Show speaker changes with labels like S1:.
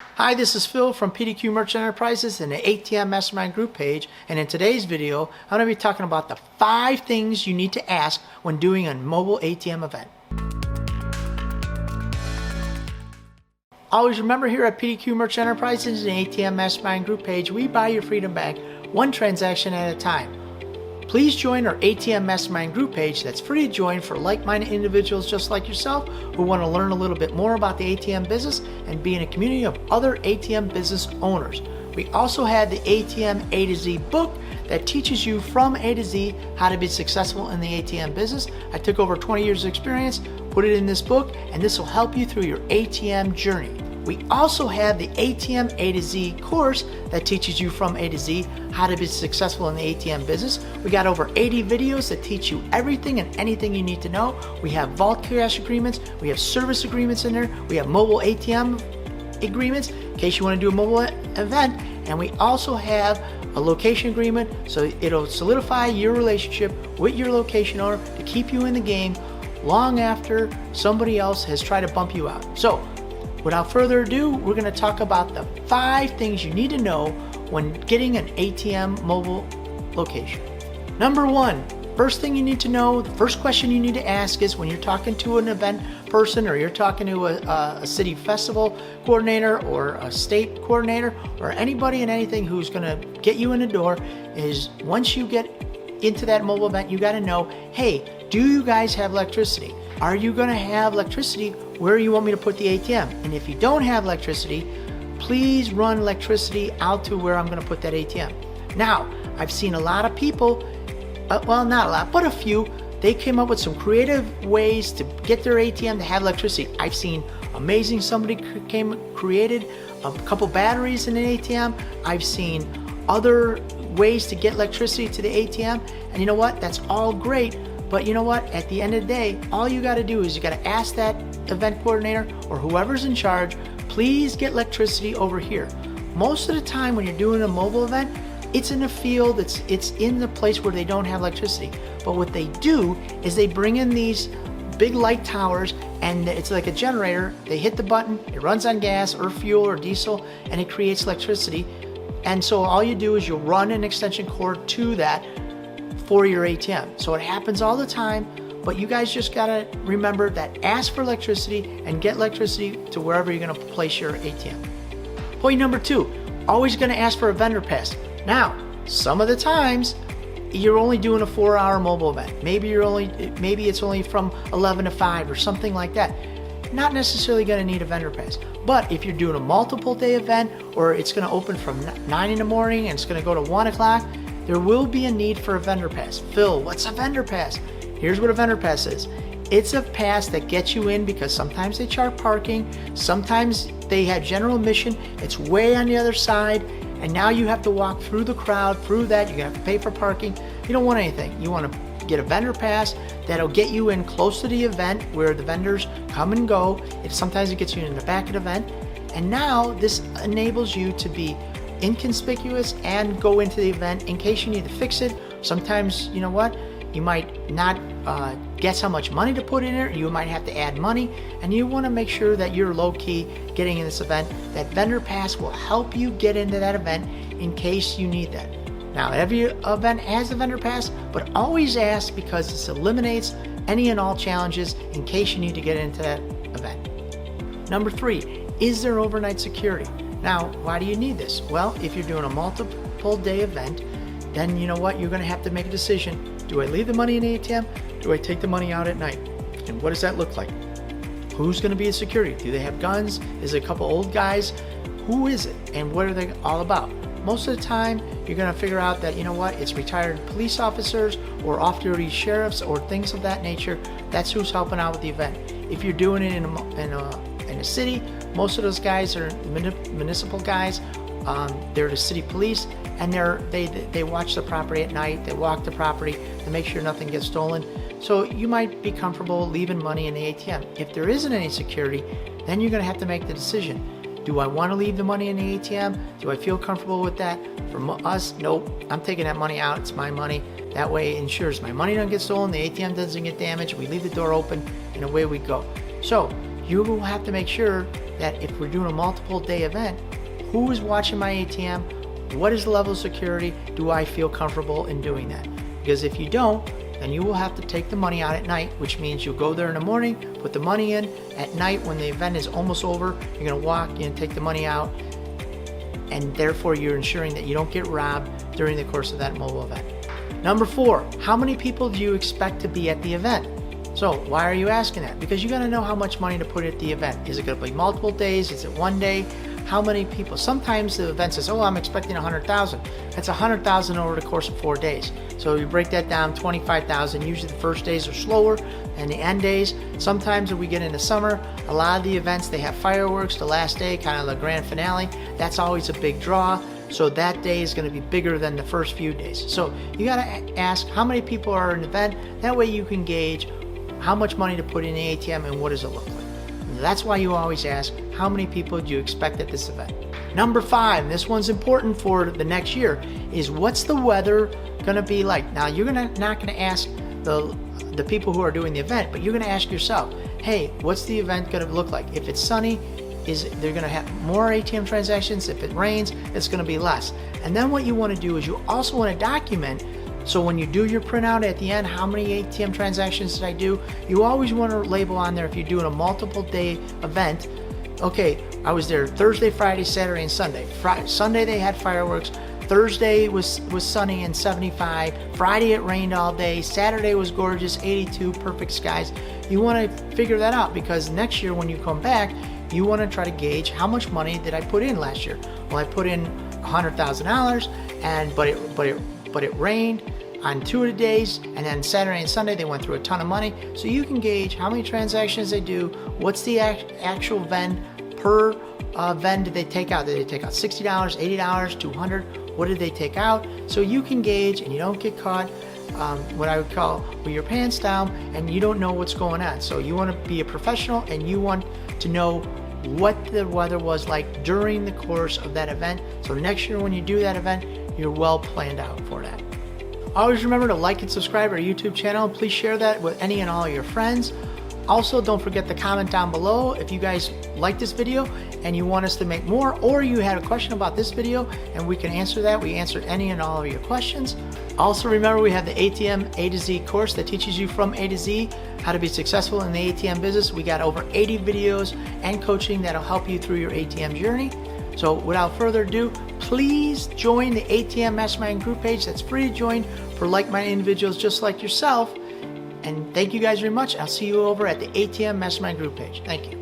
S1: Hi, this is Phil from PDQ Merchant Enterprises and the ATM Mastermind Group page, and in today's video I'm going to be talking about the 5 things you need to ask when doing a mobile ATM event. Always remember, here at PDQ Merchant Enterprises and the ATM Mastermind Group page, we buy your freedom back one transaction at a time. Please join our ATM Mastermind Group page that's free to join for like-minded individuals just like yourself who want to learn a little bit more about the ATM business and be in a community of other ATM business owners. We also have the ATM A to Z book that teaches you from A to Z how to be successful in the ATM business. I took over 20 years of experience, put it in this book, and this will help you through your ATM journey. We also have the ATM A to Z course that teaches you from A to Z how to be successful in the ATM business. We got over 80 videos that teach you everything and anything you need to know. We have vault cash agreements, we have service agreements in there, we have mobile ATM agreements in case you want to do a mobile event, and we also have a location agreement, so it'll solidify your relationship with your location owner to keep you in the game long after somebody else has tried to bump you out. So without further ado, we're going to talk about the 5 things you need to know when getting an ATM mobile location. Number 1, first thing you need to know, the first question you need to ask is when you're talking to an event person or you're talking to a city festival coordinator or a state coordinator or anybody and anything who's going to get you in the door, is once you get into that mobile event, you got to know, hey, do you guys have electricity? Are you going to have electricity where you want me to put the ATM? And if you don't have electricity, please run electricity out to where I'm going to put that ATM. Now, I've seen a lot of people, well, not a lot, but a few, they came up with some creative ways to get their ATM to have electricity. I've seen amazing, somebody created a couple batteries in an ATM. I've seen other ways to get electricity to the ATM, and you know what? That's all great. But you know what? At the end of the day, all you got to do is you got to ask that event coordinator or whoever's in charge, please get electricity over here. Most of the time when you're doing a mobile event, it's in a field, it's in the place where they don't have electricity. But what they do is they bring in these big light towers, and it's like a generator. They hit the button, it runs on gas or fuel or diesel, and it creates electricity. And so all you do is you'll run an extension cord to that for your ATM. So it happens all the time, but you guys just gotta remember that ask for electricity and get electricity to wherever you're gonna place your ATM. Point number 2, always gonna ask for a vendor pass. Now, some of the times you're only doing a 4-hour mobile event. Maybe it's only from 11 to 5 or something like that. Not necessarily gonna need a vendor pass. But if you're doing a multiple day event, or it's gonna open from 9 in the morning and it's gonna go to 1 o'clock, there will be a need for a vendor pass. Phil, what's a vendor pass? Here's what a vendor pass is. It's a pass that gets you in because sometimes they charge parking, sometimes they have general admission, it's way on the other side, and now you have to walk through the crowd, through that, you're gonna have to pay for parking. You don't want anything. You wanna get a vendor pass that'll get you in close to the event where the vendors come and go. Sometimes it gets you in the back of the event, and now this enables you to be inconspicuous and go into the event in case you need to fix it. Sometimes, you know what, you might not guess how much money to put in there. You might have to add money, and you want to make sure that you're low-key getting in this event. That vendor pass will help you get into that event in case you need that. Now, every event has a vendor pass, but always ask because this eliminates any and all challenges in case you need to get into that event. Number 3, is there overnight security? Now, why do you need this? Well, if you're doing a multiple day event, then you know what? You're going to have to make a decision. Do I leave the money in the ATM? Do I take the money out at night? And what does that look like? Who's going to be the security? Do they have guns? Is it a couple old guys? Who is it? And what are they all about? Most of the time, you're going to figure out that, you know what, it's retired police officers or off-duty sheriffs or things of that nature. That's who's helping out with the event. If you're doing it in a city, most of those guys are municipal guys. They're the city police, and they watch the property at night. They walk the property to make sure nothing gets stolen. So you might be comfortable leaving money in the ATM. If there isn't any security, then you're going to have to make the decision. Do I want to leave the money in the ATM? Do I feel comfortable with that? For us, nope. I'm taking that money out. It's my money. That way it ensures my money doesn't get stolen, the ATM doesn't get damaged, we leave the door open, and away we go. So you will have to make ssure that if we're doing a multiple day event, who is watching my ATM? What is the level of security? Do I feel comfortable in doing that? Because if you don't, then you will have to take the money out at night, which means you'll go there in the morning, put the money in. At night, when the event is almost over, you're going to walk in and take the money out, and therefore you're ensuring that you don't get robbed during the course of that mobile event. Number 4, how many people do you expect to be at the event? So why are you asking that? Because you got to know how much money to put at the event. Is it going to be multiple days? Is it one day? How many people? Sometimes the event says, oh, I'm expecting 100,000. That's 100,000 over the course of 4 days. So you break that down, 25,000. Usually the first days are slower and the end days. Sometimes when we get into summer, a lot of the events, they have fireworks the last day, kind of the grand finale. That's always a big draw. So that day is going to be bigger than the first few days. So you got to ask how many people are in the event. That way you can gauge how much money to put in the ATM and what does it look like. That's why you always ask, how many people do you expect at this event? Number 5, this one's important for the next year, is what's the weather going to be like? Now, you're not going to ask the people who are doing the event, but you're going to ask yourself, hey, what's the event going to look like? If it's sunny, they're going to have more ATM transactions? If it rains, it's going to be less. And then what you want to do is you also want to document. So when you do your printout at the end, how many ATM transactions did I do? You always want to label on there if you're doing a multiple day event. Okay, I was there Thursday, Friday, Saturday, and Sunday. Sunday they had fireworks. Thursday was sunny and 75. Friday it rained all day. Saturday was gorgeous, 82, perfect skies. You want to figure that out because next year when you come back, you want to try to gauge how much money did I put in last year. Well, I put in $100,000, but it rained on 2 of the days, and then Saturday and Sunday they went through a ton of money. So you can gauge how many transactions they do, what's the actual vend per vend did they take out? Did they take out $60, $80, $200? What did they take out? So you can gauge and you don't get caught what I would call with your pants down and you don't know what's going on. So you want to be a professional and you want to know what the weather was like during the course of that event. So next year when you do that event, you're well planned out for that. Always remember to like and subscribe our YouTube channel. Please share that with any and all of your friends. Also, don't forget to comment down below if you guys like this video and you want us to make more, or you had a question about this video and we can answer that. We answered any and all of your questions. Also remember we have the ATM A to Z course that teaches you from A to Z how to be successful in the ATM business. We got over 80 videos and coaching that'll help you through your ATM journey. So without further ado, please join the ATM Mastermind group page. That's free to join for like-minded individuals just like yourself. And thank you guys very much. I'll see you over at the ATM Mastermind group page. Thank you.